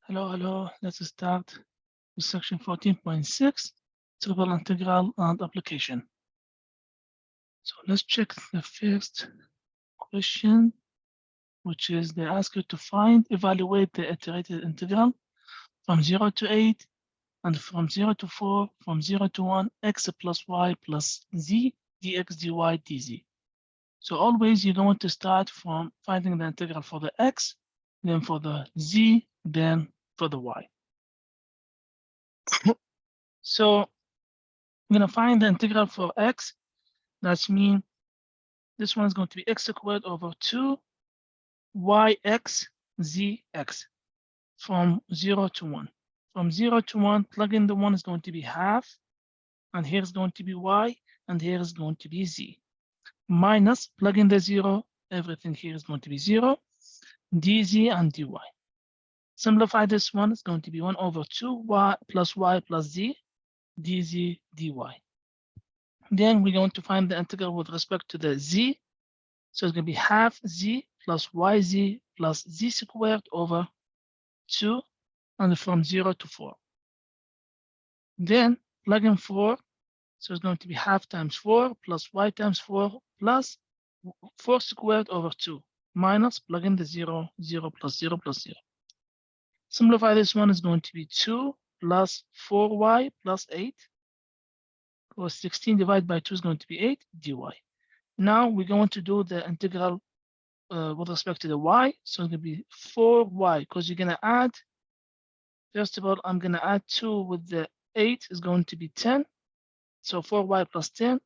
Hello. Let's start with section 14.6, triple integral and application. So let's check the first question, which is they ask you to evaluate the iterated integral from 0 to 8 and from 0 to 4, from 0 to 1, x plus y plus z, dx, dy, dz. So always you're going to start from finding the integral for the x, then for the z, then for the y. So I'm going to find the integral for x. That means this one is going to be x squared over 2 yx zx from 0 to 1. From 0 to 1, plug in the 1 is going to be half, and here is going to be y, and here is going to be z. Minus, plug in the 0, everything here is going to be 0, dz and dy. Simplify this one, it's going to be 1 over 2y plus z, dz, dy. Then we're going to find the integral with respect to the z. So it's going to be half z plus yz plus z squared over 2, and from 0 to 4. Then plug in 4. So it's going to be half times 4 plus y times 4 plus 4 squared over 2 minus, plug in the 0, 0 plus 0 plus 0. Simplify this one, is going to be 2 plus 4y plus 8. Or 16 divided by 2 is going to be 8 dy. Now we're going to do the integral with respect to the y. So it's going to be 4y, because you're going to add, first of all, I'm going to add 2 with the 8 is going to be 10. So 4y plus 10.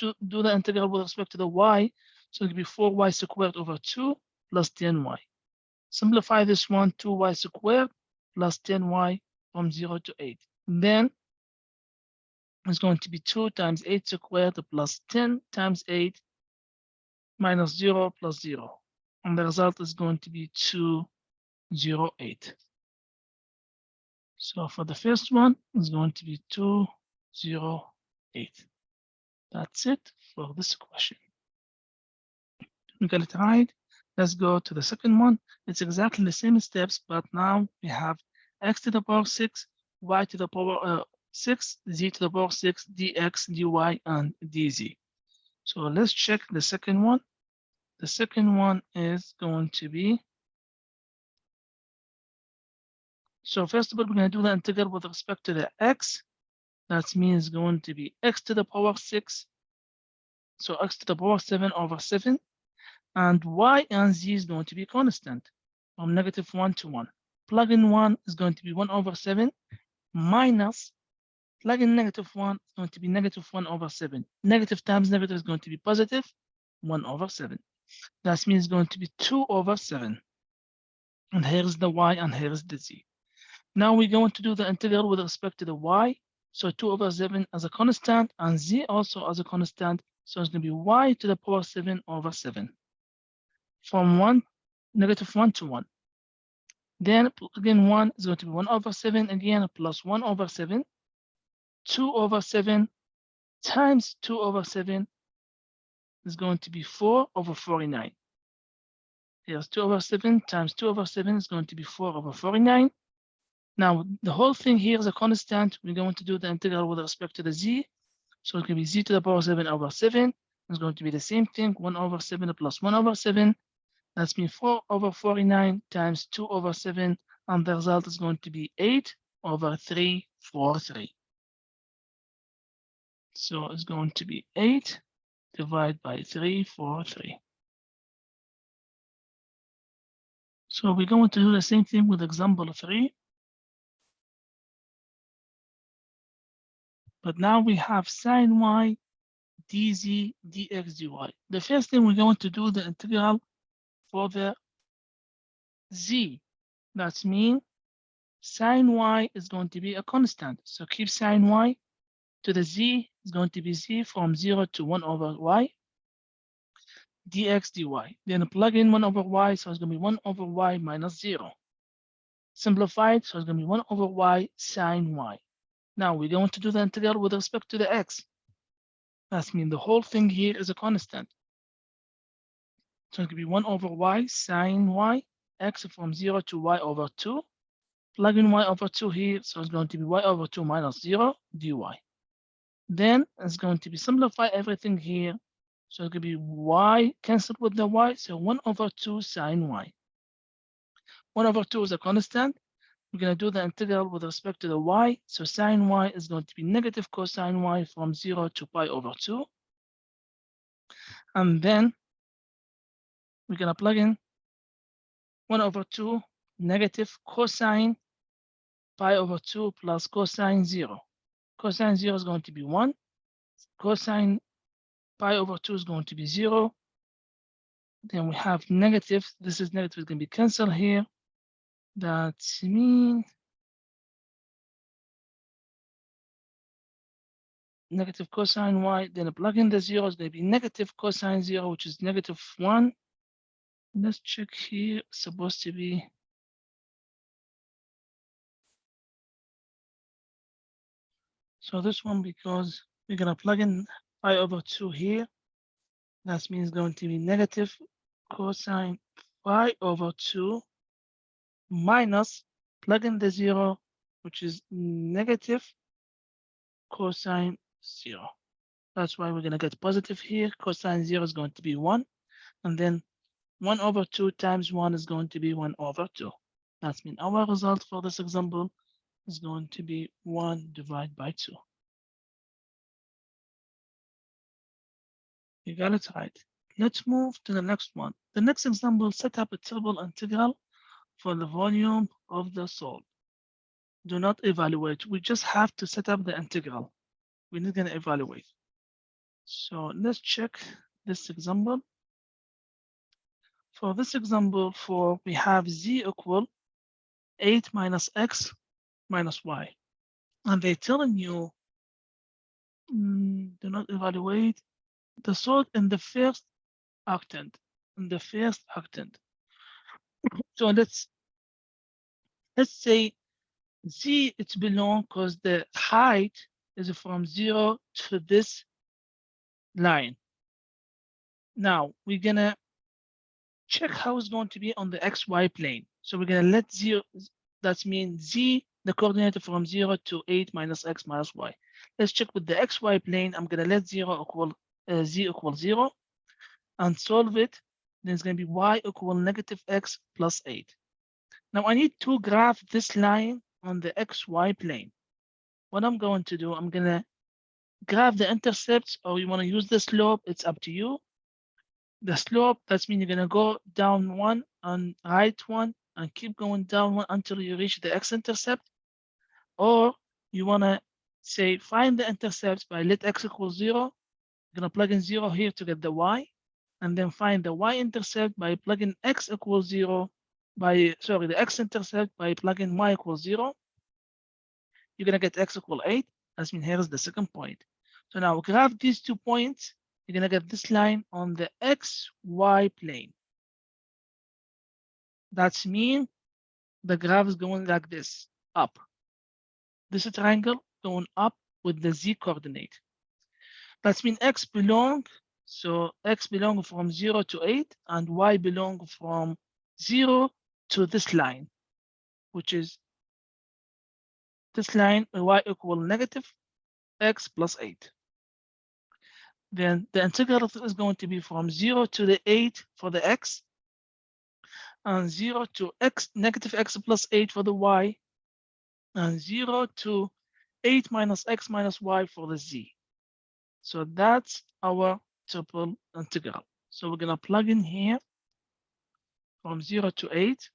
To do the integral with respect to the y, so it will be 4y squared over 2 plus 10y. Simplify this one, 2y squared plus 10y from 0 to 8. Then it's going to be 2 times 8 squared plus 10 times 8 minus 0 plus 0. And the result is going to be 208. So for the first one, it's going to be 208. That's it for this question. We got it right. Let's go to the second one. It's exactly the same steps, but now we have x to the power 6, y to the power 6, z to the power 6, dx, dy, and dz. So let's check the second one. The second one is going to be, so first of all, we're going to do the integral with respect to the x. That means it's going to be x to the power 6, so x to the power 7 over 7, and y and z is going to be constant from -1 to 1. Plug in 1 is going to be 1 over 7 minus, plug in -1 is going to be -1 over 7. Negative times negative is going to be positive 1 over 7. That means it's going to be 2 over 7. And here is the y and here is the z. Now we're going to do the integral with respect to the y. So 2 over 7 as a constant and z also as a constant. So it's going to be y to the power 7 over 7. From -1 to 1. Then again 1 is going to be 1 over 7 again plus 1 over 7. 2 over 7 times 2 over 7 is going to be 4 over 49. Here's 2 over 7 times 2 over 7 is going to be 4 over 49. Now the whole thing here is a constant. We're going to do the integral with respect to the z. So it's going to be z to the power 7 over 7. It's going to be the same thing, 1 over 7 plus 1 over 7. That's mean 4 over 49 times 2 over 7, and the result is going to be 8 over 343. So it's going to be 8 divided by 343. So we're going to do the same thing with example 3. But now we have sine y dz dx dy. The first thing we're going to do the integral for the z. That means sine y is going to be a constant. So keep sine y to the z is going to be z from 0 to 1 over y dx dy. Then plug in 1 over y, so it's going to be 1 over y minus 0. Simplified, so it's going to be 1 over y sine y. Now we're going to do the integral with respect to the x. That means the whole thing here is a constant. So it could be 1 over y sine y, x from 0 to y over 2. plug in y over 2 here, so it's going to be y over 2 minus 0 dy. Then it's going to be simplify everything here. So it could be y cancelled with the y, so 1 over 2 sine y. 1 over 2 is a constant. We're going to do the integral with respect to the y. So sine y is going to be negative cosine y from 0 to pi over 2. And then we're going to plug in 1 over 2 negative cosine pi over 2 plus cosine 0. Cosine 0 is going to be 1. Cosine pi over 2 is going to be 0. Then we have negative. This is negative, is going to be cancelled here. That means negative cosine y. Then plug in the 0 is going to be negative cosine 0, which is negative 1. Let's check here. It's supposed to be so this one, because we're going to plug in pi over 2 here. That means going to be negative cosine pi over 2 minus plug in the 0, which is negative cosine 0. That's why we're going to get positive here. Cosine 0 is going to be 1. And then 1 over 2 times 1 is going to be 1 over 2. That means our result for this example is going to be 1 divided by 2. You got it right. Let's move to the next one. The next example, set up a triple integral for the volume of the solid. Do not evaluate. We just have to set up the integral. We're not going to evaluate. So let's check this example. For this example, we have z equal 8 minus x minus y. And they're telling you, do not evaluate the solid in the first octant. So let's say z it's belong because the height is from 0 to this line. Now we're gonna check how it's going to be on the xy plane. So we're gonna let 0, that means z, the coordinate from 0 to 8 minus x minus y. Let's check with the xy plane. I'm gonna let 0 equal z equal 0 and solve it. Then it's gonna be y equal negative x plus 8. Now I need to graph this line on the xy plane. What I'm going to do, I'm gonna graph the intercepts, or you want to use the slope, it's up to you. The slope, that means you're gonna go down 1 and right 1 and keep going down 1 until you reach the x-intercept. Or you wanna say find the intercepts by let x equal 0. You're gonna plug in 0 here to get the y, and then find the y-intercept by plugging x equals 0 the x-intercept by plugging y equals 0. You're gonna get x equal 8. That means here is the second point. So now graph these 2 points. You're gonna get this line on the xy plane. That's mean the graph is going like this, up. This triangle going up with the z coordinate. That means x belong from 0 to 8, and y belong from 0 to this line, which is this line, y equal negative x plus 8. Then the integral is going to be from 0 to the 8 for the x, and 0 to x negative x plus 8 for the y, and 0 to 8 minus x minus y for the z. So that's our triple integral. So we're gonna plug in here from 0 to 8,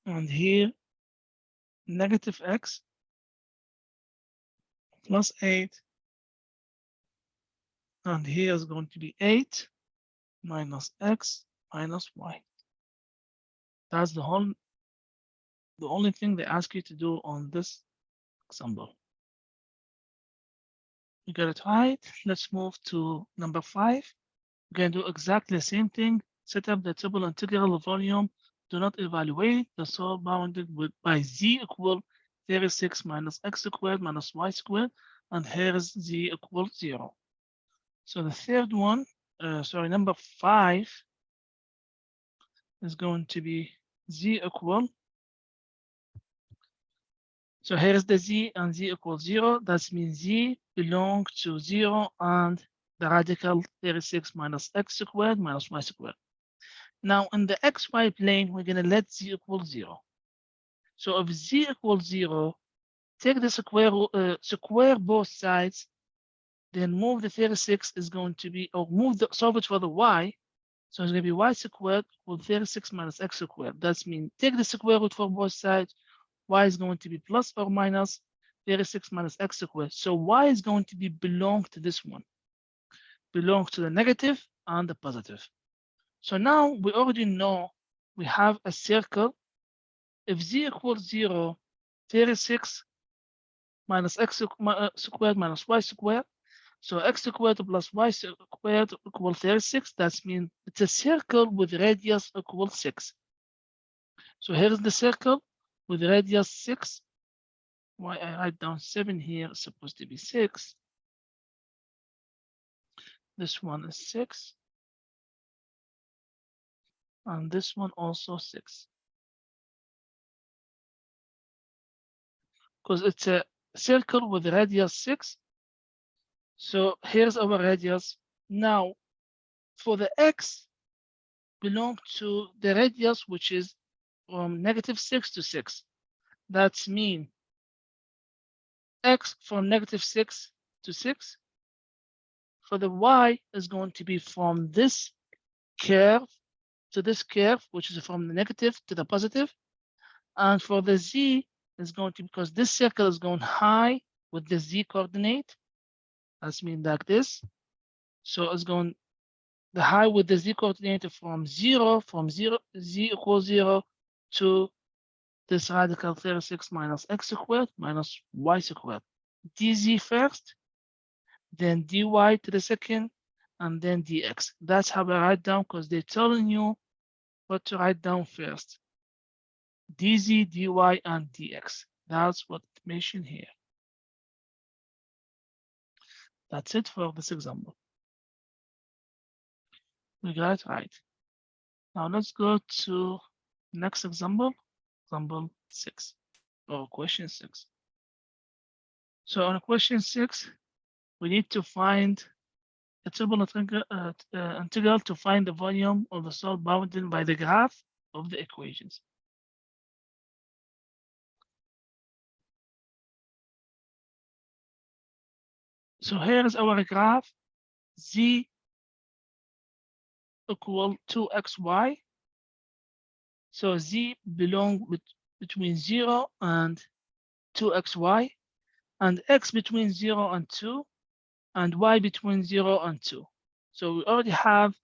and here negative x plus 8, and here is going to be 8 minus x minus y. That's the only thing they ask you to do on this example. You got it right. Let's move to number 5. We're going to do exactly the same thing. Set up the triple integral volume. Do not evaluate the solve bounded by z equal 36 minus x squared minus y squared, and here is z equal 0. So the third one, number 5 is going to be z equal So here is the z, and z equals 0. That means z belongs to 0 and the radical 36 minus x squared minus y squared. Now in the xy plane, we're going to let z equal 0. So if z equals 0, take the square both sides, then move the 36 is going to be, or solve it for the y. So it's going to be y squared equal 36 minus x squared. That means take the square root for both sides. Y is going to be plus or minus 36 minus x squared. So y is going to be belong to this one, belong to the negative and the positive. So now we already know we have a circle. If z equals 0, 36 minus x squared minus y squared. So x squared plus y squared equals 36. That means it's a circle with radius equals 6. So here's the circle with radius 6. Why I write down 7 here, it's supposed to be 6. This one is 6. And this one also 6. Because it's a circle with radius 6. So here's our radius. Now, for the x, belong to the radius, which is from -6 to 6. That's mean x from -6 to 6. For the y is going to be from this curve to this curve, which is from the negative to the positive. And for the z is going to, because this circle is going high with the z coordinate, that's mean like this. So it's going the high with the z coordinate from 0, z equals 0 to this radical 36 minus x squared minus y squared. dz first, then dy to the second, and then dx. That's how I write down, because they're telling you what to write down first. dz, dy, and dx. That's what mentioned here. That's it for this example. We got it right. Now let's go to next example, example 6, or question 6. So on question 6, we need to find a triple integral to find the volume of the solid bounded by the graph of the equations. So here is our graph, z equal 2xy. So z belong between 0 and 2xy, and x between 0 and 2, and y between 0 and 2. So we already have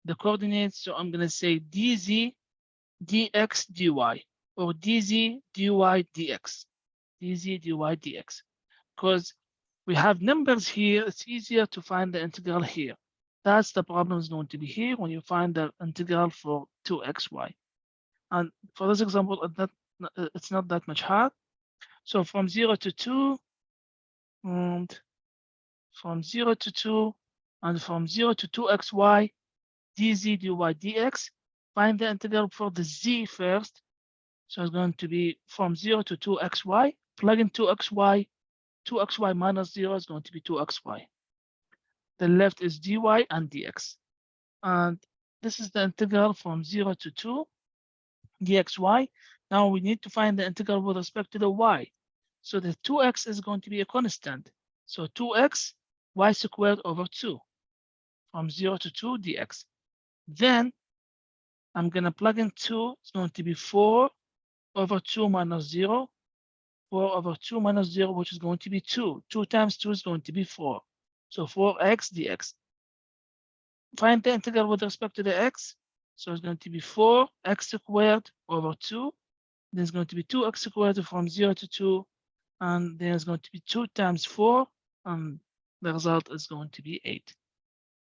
the coordinates, so I'm going to say dz, dx, dy, or dz, dy, dx, dz, dy, dx. Because we have numbers here, it's easier to find the integral here. That's the problem is going to be here when you find the integral for 2xy. And for this example, it's not that much hard. So from 0 to 2, and from 0 to 2, and from 0 to 2xy, dz, dy, dx. Find the integral for the z first. So it's going to be from 0 to 2xy. Plug in 2xy. 2xy minus 0 is going to be 2xy. The left is dy and dx. And this is the integral from 0 to 2 dxy. Now we need to find the integral with respect to the y. So the 2x is going to be a constant. So 2x y squared over 2 from 0 to 2 dx. Then I'm going to plug in 2. It's going to be 4 over 2 minus 0. 4 over 2 minus 0, which is going to be 2. 2 times 2 is going to be 4. So 4x dx. Find the integral with respect to the x. So it's going to be 4x squared over 2. Then it's going to be 2x squared from 0 to 2. And then it's going to be 2 times 4. And the result is going to be 8.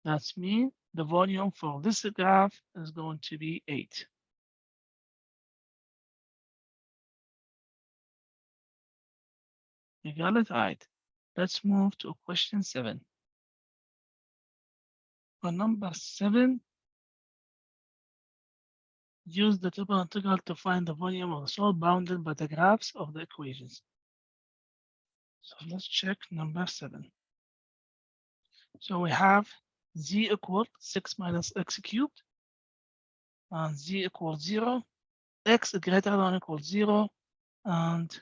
That's mean the volume for this graph is going to be 8. You got it right. Let's move to question 7. For number 7, use the triple integral to find the volume of the solid bounded by the graphs of the equations. So let's check number 7. So we have z equal 6 minus x cubed, and z equals 0, x greater than or equal 0, and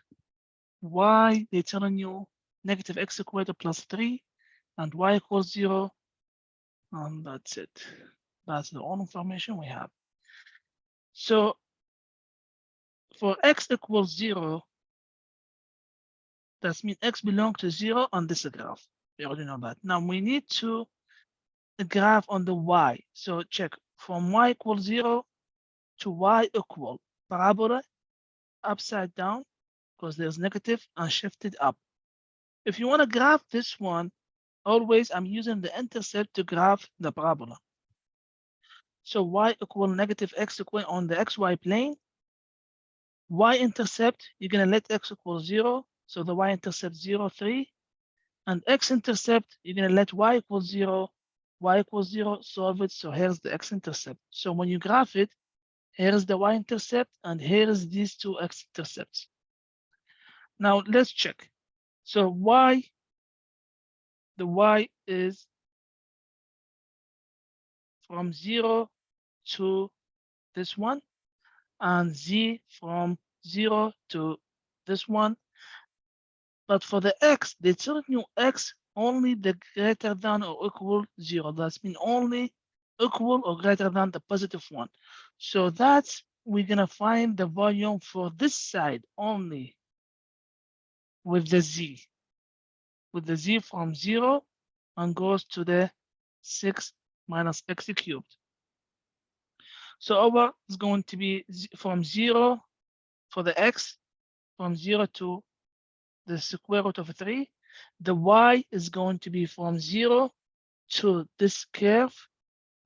y, they're telling you negative x squared plus 3, and y equals 0, and that's it. That's the only information we have. So for x equals 0, that means x belongs to 0 on this graph. We already know that. Now we need to graph on the y. So check from y equals 0 to y equal parabola upside down because there's negative and shifted up. If you want to graph this one, always I'm using the intercept to graph the parabola. So y equal negative x squared on the xy plane. Y-intercept, you're going to let x equal 0. So the y-intercept 0, 3. And x-intercept, you're going to let y equal 0. Y equals 0, solve it. So here's the x-intercept. So when you graph it, here's the y-intercept, and here's these two x-intercepts. Now let's check. So the y is from 0 to this one, and z from 0 to this one. But for the x, they tell you x only the greater than or equal 0. That's mean only equal or greater than the positive one. So that's we're gonna find the volume for this side only with the z. With the z from 0 and goes to the 6 minus x cubed. So our is going to be from 0 for the x, from 0 to the square root of 3. The y is going to be from 0 to this curve,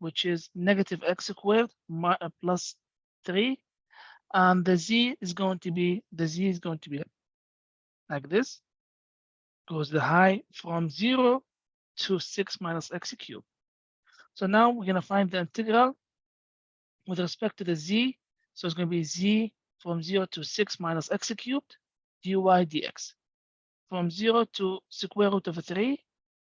which is negative x squared plus 3. And the z is going to be like this, goes the high from 0 to 6 minus x cubed. So now we're going to find the integral with respect to the z. So it's going to be z from 0 to 6 minus x cubed dy dx. From 0 to square root of 3,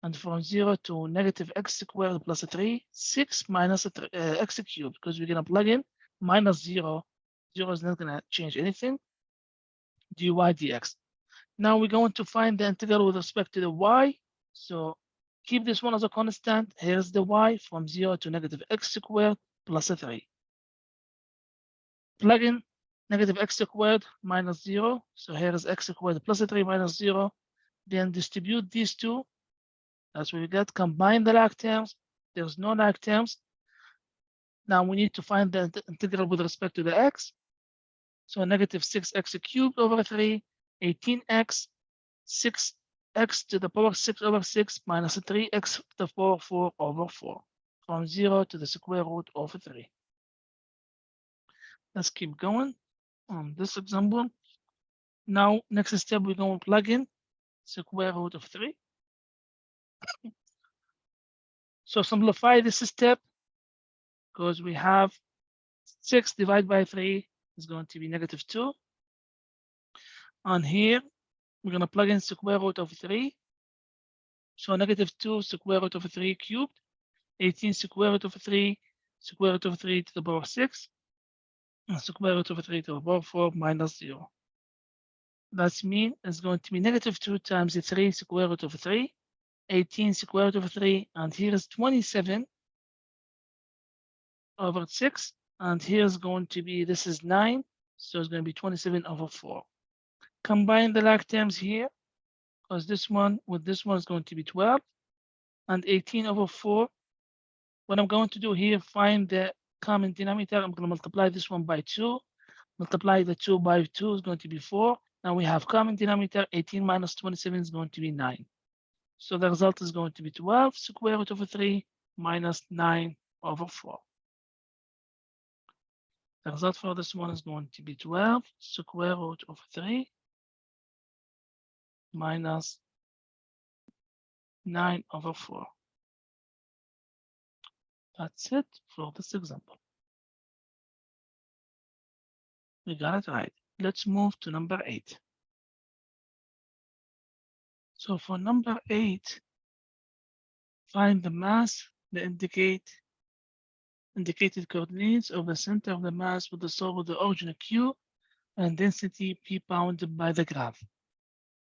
and from 0 to negative x squared plus 3, 6 minus x cubed, because we're going to plug in minus 0. 0 is not going to change anything, dy dx. Now we're going to find the integral with respect to the y. So keep this one as a constant. Here's the y from 0 to negative x squared plus 3. Plug in negative x squared minus 0. So here is x squared plus 3 minus 0. Then distribute these two. That's what we get. Combine the like terms. There's no like terms. Now we need to find the integral with respect to the x. So negative 6x cubed over 3, 18x, 6x to the power 6 over 6 minus 3x to the power 4 over 4, from 0 to the square root of 3. Let's keep going on this example. Now, next step, we're going to plug in square root of 3. So simplify this step because we have 6 divided by 3 is going to be negative 2. And here, we're going to plug in square root of 3. So negative 2 square root of 3 cubed, 18 square root of 3, square root of 3 to the power 6, and square root of 3 to the power 4 minus 0. That means it's going to be negative 2 times 3 square root of 3, 18 square root of 3, and here is 27 over 6, and here's going to be, this is 9, so it's going to be 27 over 4. Combine the like terms here, because this one with this one is going to be 12, and 18 over 4. What I'm going to do here, find the common denominator. I'm going to multiply this one by 2. Multiply the 2 by 2 is going to be 4. Now we have common denominator, 18 minus 27 is going to be 9. So the result is going to be 12 square root of 3 minus 9 over 4. The result for this one is going to be 12 square root of 3 minus 9 over 4. That's it for this example. We got it right. Let's move to number 8. So for number 8, find the mass, the indicated coordinates of the center of the mass with the source of the origin Q and density P bounded by the graph.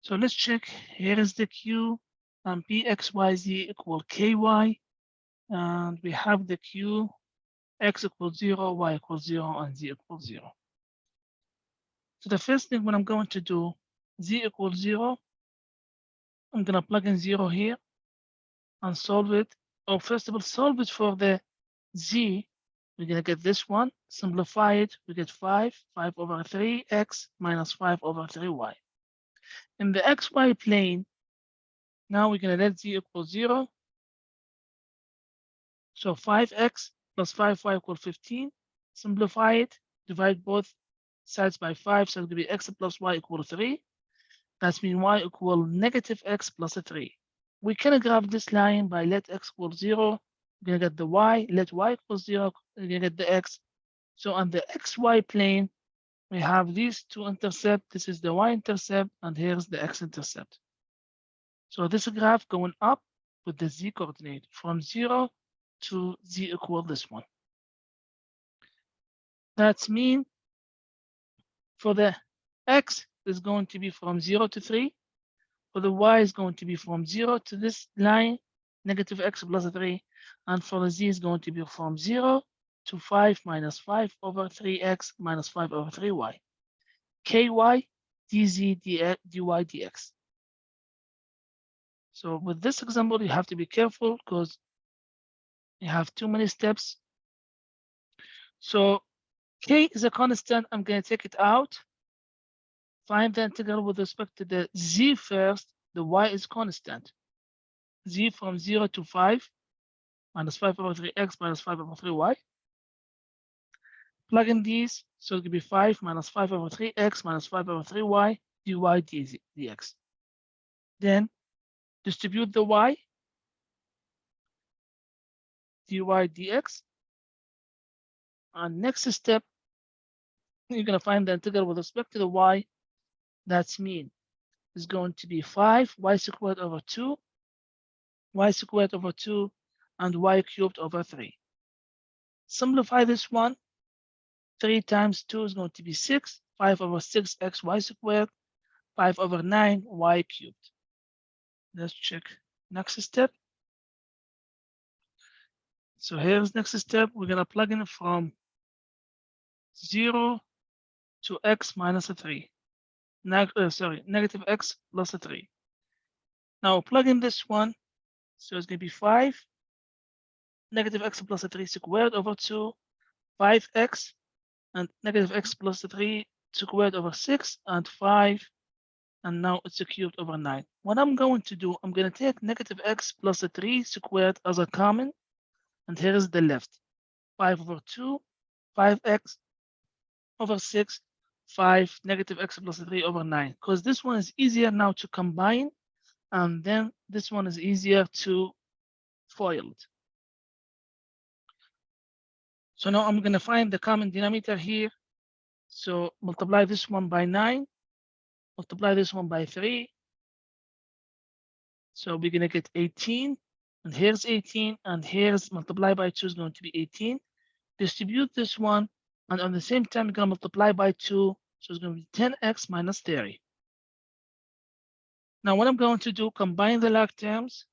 So let's check. Here is the Q and Pxyz equal Ky, and we have the Q x equals 0, y equals 0, and z equals 0. So the first thing what I'm going to do, z equals 0, I'm going to plug in 0 here and solve it. Or first of all, solve it for the z. We're going to get this one. Simplify it. We get 5 over 3x minus 5 over 3y. In the xy plane, now we're going to let z equal 0. So 5x plus 5y equals 15. Simplify it. Divide both sides by 5. So it's going to be x plus y equal 3. That means y equal negative x plus 3. We can graph this line by let x equal 0. We're going to get the y. Let y equal 0. We're going to get the x. So on the xy plane, we have these two intercepts. This is the y-intercept, and here's the x-intercept. So this graph going up with the z-coordinate from 0 to z equal this one. That means for the x is going to be from 0 to 3. For the y is going to be from 0 to this line, negative x plus 3. And for the z is going to be from 0 to 5 minus 5 over 3x minus 5 over 3y. Ky, dz, dy, dx. So with this example, you have to be careful because you have too many steps. So k is a constant. I'm going to take it out. Find the integral with respect to the z first. The y is constant. Z from 0 to 5 minus 5 over 3x minus 5 over 3y. Plug in these, so it will be 5 minus 5 over 3x minus 5 over 3y dy dx. Then distribute the y dy dx. And next step, you're going to find the integral with respect to the y. That's mean is going to be 5 y squared over 2, y squared over 2, and y cubed over 3. Simplify this one. 3 times 2 is going to be 6. 5 over 6 xy squared. 5 over 9 y cubed. Let's check next step. So here's next step. We're going to plug in from 0 to x minus 3. Negative x plus 3. Now plug in this one. So it's going to be 5 negative x plus 3 squared over 2, 5x, and negative x plus 3 squared over 6, and 5, and now it's a cubed over 9. What I'm going to do, I'm going to take negative x plus 3 squared as a common, and here is the left. 5 over 2, 5x over 6, 5, negative x plus 3 over 9. Because this one is easier now to combine, and then this one is easier to FOIL it. So now I'm going to find the common denominator here. So multiply this one by 9, multiply this one by 3. So we're going to get 18, and here's 18, and here's multiply by 2 is going to be 18. Distribute this one, and at the same time, we're going to multiply by 2, so it's going to be 10x minus 30. Now what I'm going to do, combine the log terms,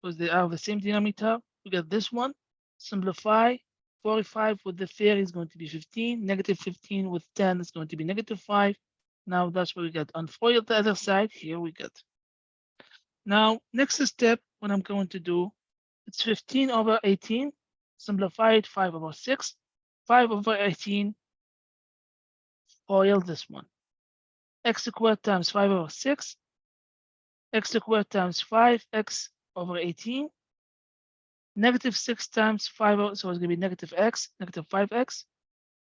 because they are the same denominator. We get this one, simplify. 45 with the 30 is going to be 15. Negative 15 with 10 is going to be negative 5. Now that's what we get. Unfoil the other side. Here we get. Now, next step, what I'm going to do, it's 15 over 18. Simplify it, 5 over 6. 5 over 18. FOIL this one. X squared times 5 over 6. X squared times 5x over 18. Negative 6 times 5, so it's going to be negative x, negative 5x.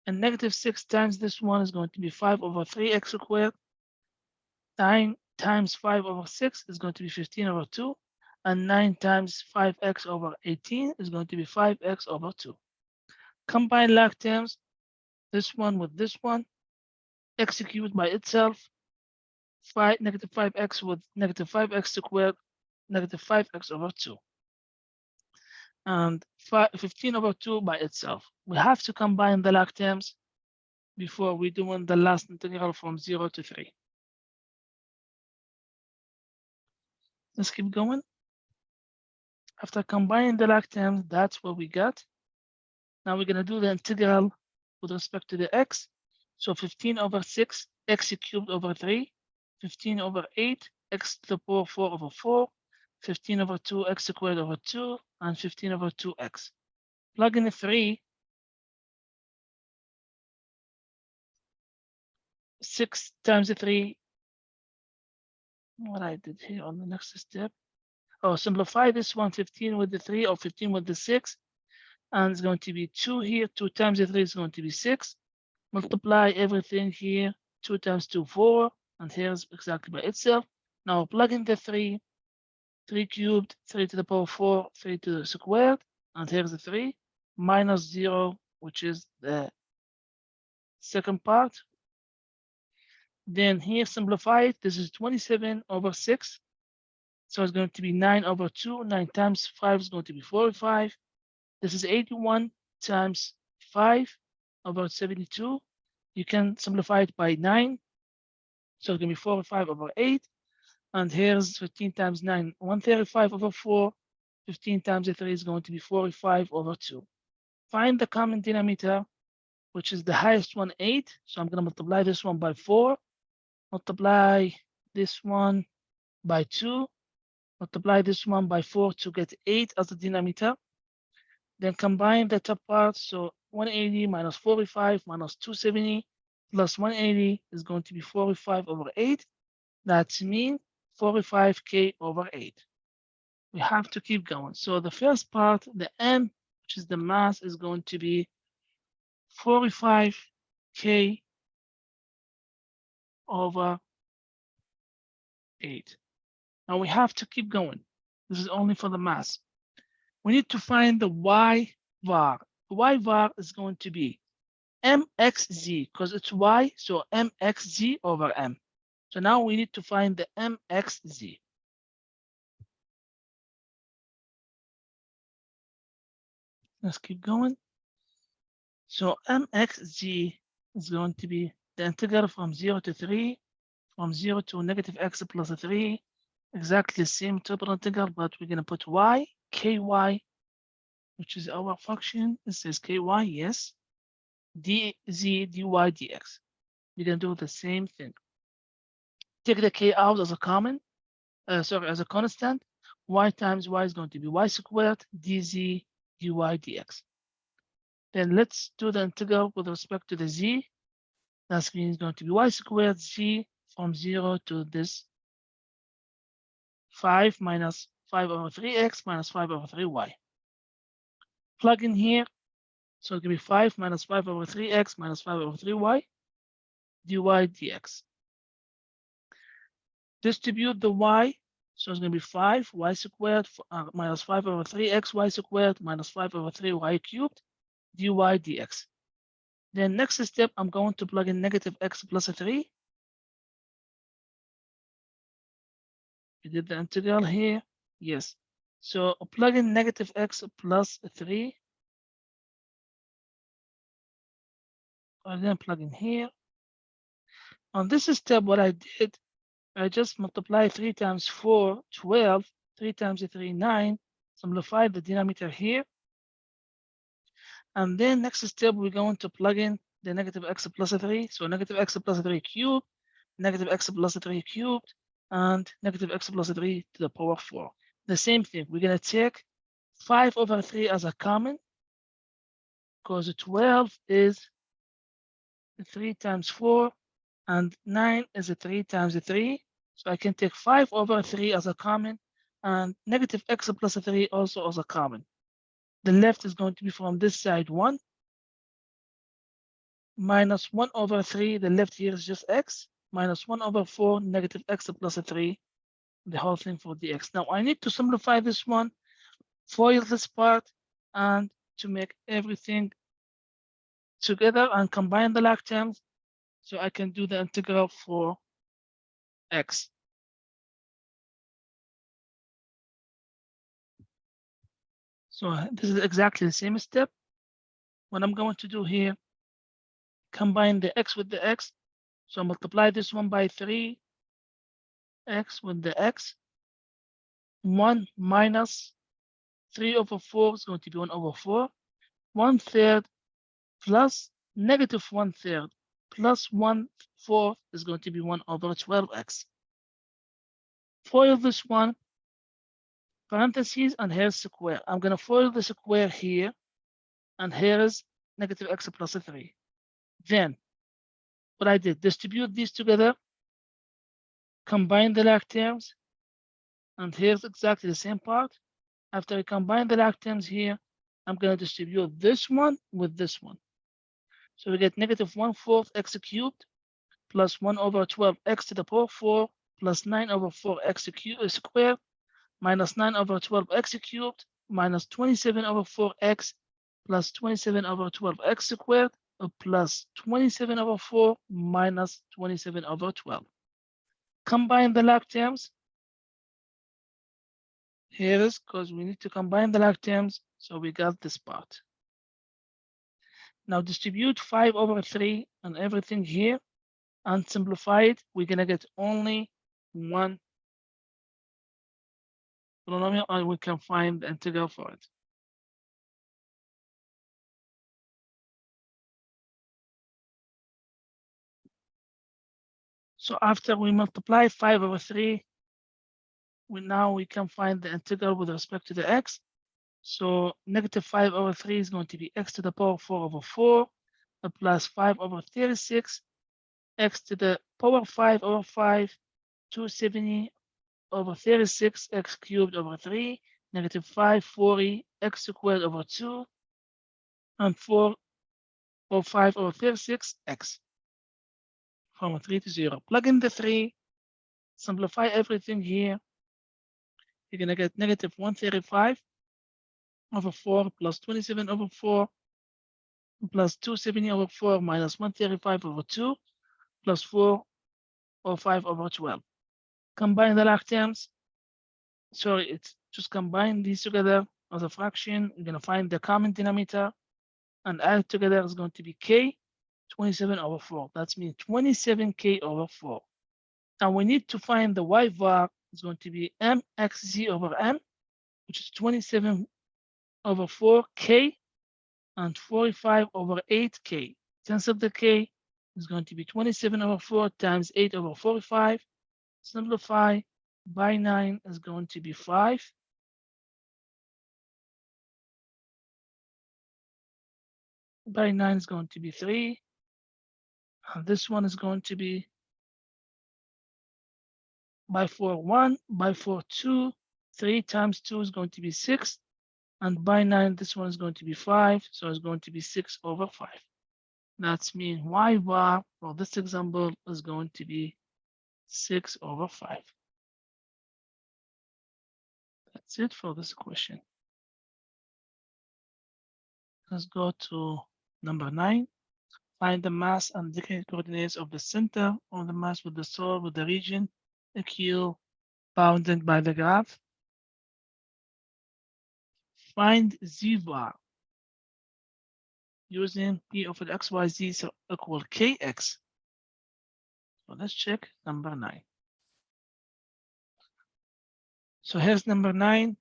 And negative 6 times this one is going to be 5 over 3x squared. 9 times 5 over 6 is going to be 15 over 2. And 9 times 5x over 18 is going to be 5x over 2. Combine log terms, this one with this one. Execute by itself. negative 5x with negative 5x squared, negative 5x over 2. And 15 over 2 by itself. We have to combine the log terms before we doing the last integral from 0 to 3. Let's keep going. After combining the log terms, that's what we got. Now we're going to do the integral with respect to the x. So 15 over 6, x cubed over 3, 15 over 8, x to the power 4 over 4, 15 over 2, x squared over 2, and 15 over 2x. Plug in the 3, 6 times the 3, what I did here on the next step. Oh, simplify this one, 15 with the 3 or 15 with the 6, and it's going to be 2 here, 2 times the 3 is going to be 6. Multiply everything here, 2 times 2, 4, and here's exactly by itself. Now plug in the 3, 3 cubed, 3 to the power 4, 3 to the squared, and here's the 3, minus 0, which is the second part. Then here, simplify it. This is 27 over 6. So it's going to be 9 over 2. 9 times 5 is going to be 45. This is 81 times 5 over 72. You can simplify it by 9. So it's going to be 45 over 8. And here's 15 times 9, 135 over 4. 15 times 3 is going to be 45 over 2. Find the common denominator, which is the highest one, 8. So I'm going to multiply this one by 4. Multiply this one by 2. Multiply this one by 4 to get 8 as the denominator. Then combine the top part. So 180 minus 45 minus 270 plus 180 is going to be 45 over 8. That means 45k over 8. We have to keep going. So the first part, the m, which is the mass, is going to be 45k over 8. Now we have to keep going. This is only for the mass. We need to find the y var. The y var is going to be mxz, because it's y, so mxz over m. So now we need to find the mxz. Let's keep going. So mxz is going to be the integral from 0 to 3, from 0 to negative x plus 3, exactly the same triple integral, but we're going to put y, ky, which is our function. It says ky, yes, dz, dy, dx. We're going to do the same thing. Take the k out as a common, as a constant. Y times y is going to be y squared, dz, dy, dx. Then let's do the integral with respect to the z. That means going to be y squared z from 0 to this 5 minus 5 over 3x minus 5 over 3y. Plug in here. So it's going to be 5 minus 5 over 3x minus 5 over 3y dy dx. Distribute the y. So it's going to be 5 y squared minus 5 over 3x y squared minus 5 over 3y cubed dy dx. Then next step, I'm going to plug in negative x plus 3. We did the integral here. Yes. So plug in negative x plus 3. And then plug in here. On this step, what I did, I just multiplied 3 times 4, 12, 3 times 3, 9, simplify the denominator here. And then next step, we're going to plug in the negative x plus 3. So negative x plus 3 cubed, negative x plus 3 cubed, and negative x plus 3 to the power 4. The same thing, we're going to take 5 over 3 as a common, because 12 is 3 times 4, and 9 is 3 times 3. So I can take 5 over 3 as a common, and negative x plus 3 also as a common. The left is going to be from this side 1, minus 1 over 3, the left here is just x, minus 1 over 4, negative x plus 3, the whole thing for dx. Now I need to simplify this one, FOIL this part, and to make everything together and combine the log terms, so I can do the integral for x. So this is exactly the same step. What I'm going to do here, combine the x with the x. So multiply this one by 3, x with the x. 1 minus 3 over 4 is going to be 1 over 4. 1/3 plus negative 1/3 plus 1/4 is going to be 1 over 12x. FOIL this one, parentheses, and here's square. I'm going to FOIL the square here, and here is negative x plus 3. Then, what I did, distribute these together, combine the like terms, and here's exactly the same part. After I combine the like terms here, I'm going to distribute this one with this one. So we get negative 1/4 x cubed plus 1 over 12 x to the power 4 plus 9 over 4 x squared minus 9 over 12 x cubed minus 27 over 4 x plus 27 over 12 x squared plus 27 over 4 minus 27 over 12. Combine the like terms. Here is because we need to combine the like terms, so we got this part. Now distribute 5 over 3 and everything here and simplify it. We're gonna get only one polynomial, and we can find the integral for it. So after we multiply 5 over 3, we can find the integral with respect to the x. So negative 5 over 3 is going to be x to the power 4 over 4 plus 5 over 36, x to the power 5 over 5, 270 over 36, x cubed over 3, negative 540, x squared over 2, and 4 or 5 over 36, x. From 3 to 0. Plug in the 3, simplify everything here. You're going to get negative 135 over 4 plus 27 over 4 plus 270 over 4 minus 135 over 2 plus 4 or 5 over 12. Combine the like terms. Sorry, it's just combine these together as a fraction. You're going to find the common denominator and add together is going to be k 27 over 4. That's means 27k over 4. Now we need to find the y var is going to be mxz over m, which is 27 over 4k and 45 over 8k. Since of the k is going to be 27 over 4 times 8 over 45. Simplify by 9 is going to be 5. By 9 is going to be 3. And this one is going to be by 4, 1. By 4, 2. 3 times 2 is going to be 6. And by 9, this one is going to be 5. So it's going to be 6 over 5. That's mean y bar for this example is going to be 6 over 5. That's it for this question. Let's go to number 9. Find the mass and declined coordinates of the center of the mass with the soil with the region Q bounded by the graph. Find z bar using P of xyz so equal kx. So let's check number 9. So here's number 9.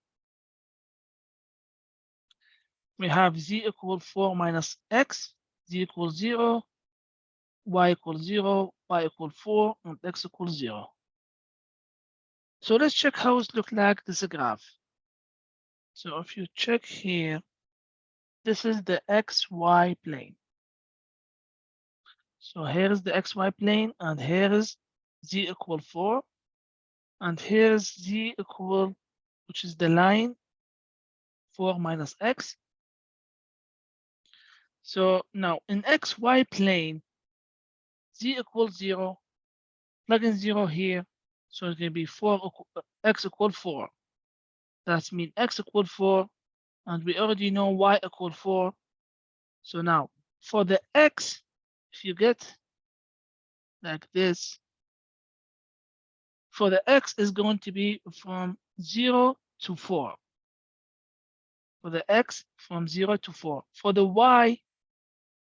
We have z equal 4 minus x, z equals 0, y equals 0, y equals 4, and x equals 0. So let's check how it looks like this graph. So if you check here, this is the xy plane. So here is the xy plane, and here is z equal 4, and here is z equal, which is the line 4 minus x. So now in xy plane, z equals 0, plug in 0 here, so it's going to be x equal 4. That means x equal 4, and we already know y equal 4. So now for the x, if you get like this, For the x is going to be from 0 to 4. For the x, from 0 to 4. For the y,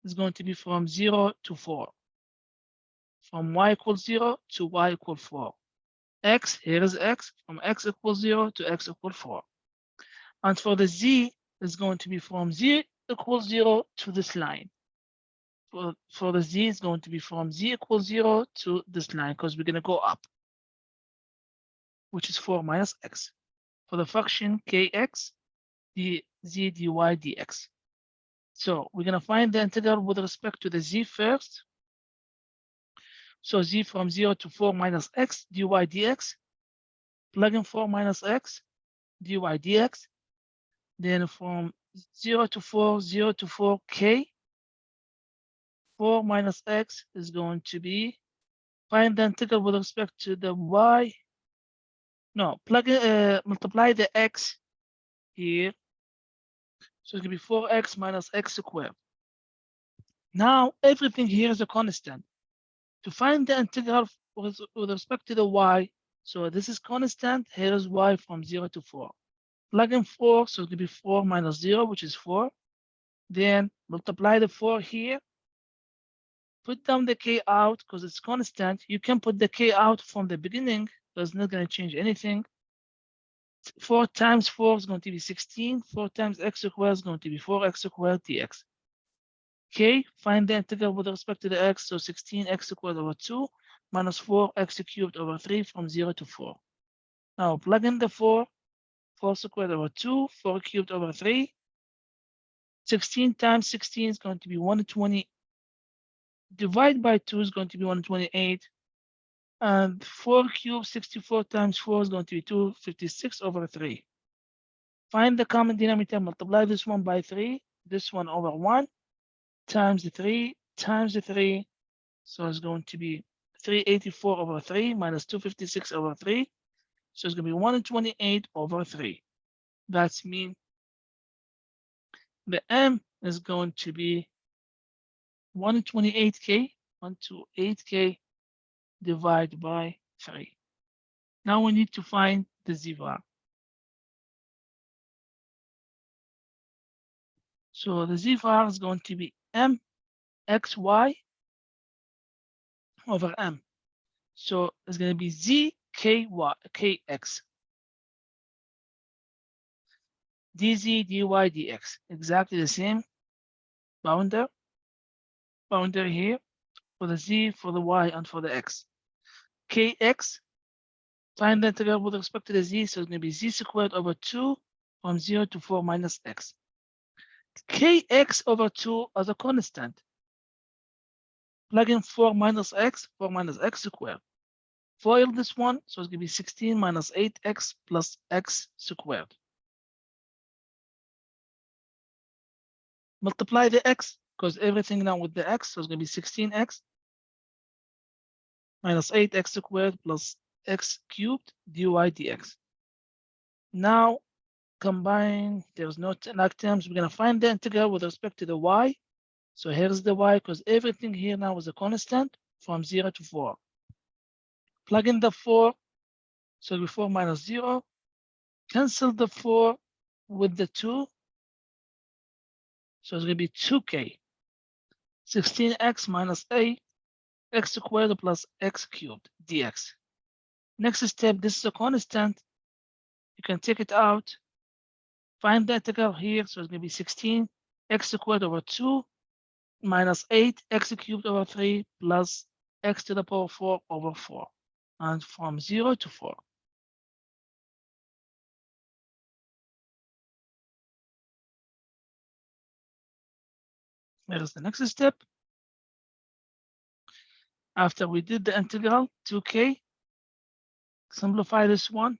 is going to be from 0 to 4. From y equals 0 to y equals 4. X, here is x, from x equals 0 to x equals 4. And for the z, is going to be from z equals 0 to this line. For the z, is going to be from z equals 0 to this line, because we're going to go up, which is 4 minus x. For the function kx, dz, dy, dx. So we're going to find the integral with respect to the z first. So z from 0 to 4 minus x, dy, dx. Plug in 4 minus x, dy, dx. Then from 0 to 4, 0 to 4, k. 4 minus x is going to be, find the integral with respect to the y. No, plug in, multiply the x here. So it's going to be 4x minus x squared. Now, everything here is a constant. To find the integral with respect to the y, so this is constant, here is y from 0 to 4. Plug in 4, so it's going to be 4 minus 0, which is 4. Then multiply the 4 here. Put down the k out because it's constant. You can put the k out from the beginning, so it's not going to change anything. 4 times 4 is going to be 16. 4 times x squared is going to be 4x squared dx. K, find the integral with respect to the x, so 16x squared over 2 minus 4x cubed over 3 from 0 to 4. Now plug in the 4 squared over 2, 4 cubed over 3. 16 times 16 is going to be 120. Divide by 2 is going to be 128. And 4 cubed, 64 times 4 is going to be 256 over 3. Find the common denominator, multiply this one by 3, this one over 1, times the 3, times the 3. So it's going to be 384 over 3 minus 256 over 3. So it's going to be 128 over 3. That's mean the m is going to be 128k, 128k divided by 3. Now we need to find the z-var. So the z-var is going to be m xy over m. So it's going to be z ky kx dz dy dx. Exactly the same boundary here for the z, for the y, and for the x. Kx, find the integral with respect to the z, so it's going to be z squared over 2 from 0 to 4 minus x. Kx over 2 as a constant. Plug in 4 minus x squared. FOIL this one, so it's going to be 16 minus 8x plus x squared. Multiply the x, because everything now with the x, so it's going to be 16x minus 8x squared plus x cubed dy dx. Now combine, there's no like terms, we're going to find the integral with respect to the y. So here's the y, because everything here now is a constant from 0 to 4. Plug in the 4, so it'll be 4 minus 0. Cancel the 4 with the 2. So it's going to be 2k. 16x minus a x squared plus x cubed dx. Next step, this is a constant. You can take it out. Find the integral here. So it's going to be 16 x squared over 2 minus 8 x cubed over 3 plus x to the power 4 over 4. And from 0 to 4. Here is the next step. After we did the integral, 2k, simplify this one.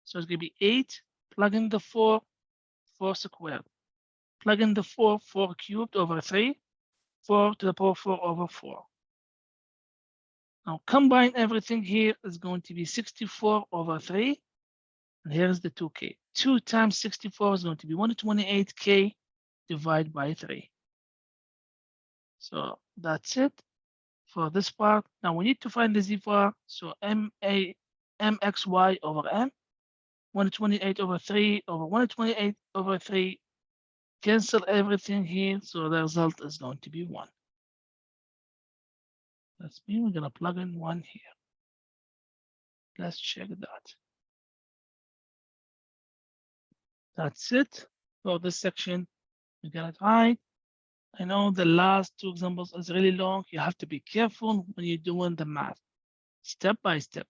So it's going to be 8, plug in the 4 squared. Plug in the 4 cubed over 3, 4 to the power 4 over 4. Now combine everything here is going to be 64 over 3. And here's the 2k. 2 times 64 is going to be 128k divided by 3. So that's it for this part. Now we need to find the z-var. So ma mxy over m, 128 over 3 over 128 over 3. Cancel everything here, so the result is going to be 1. That's mean we're going to plug in 1 here. Let's check that. That's it for this section. We got it right. I know the last 2 examples is really long. You have to be careful when you're doing the math, step by step.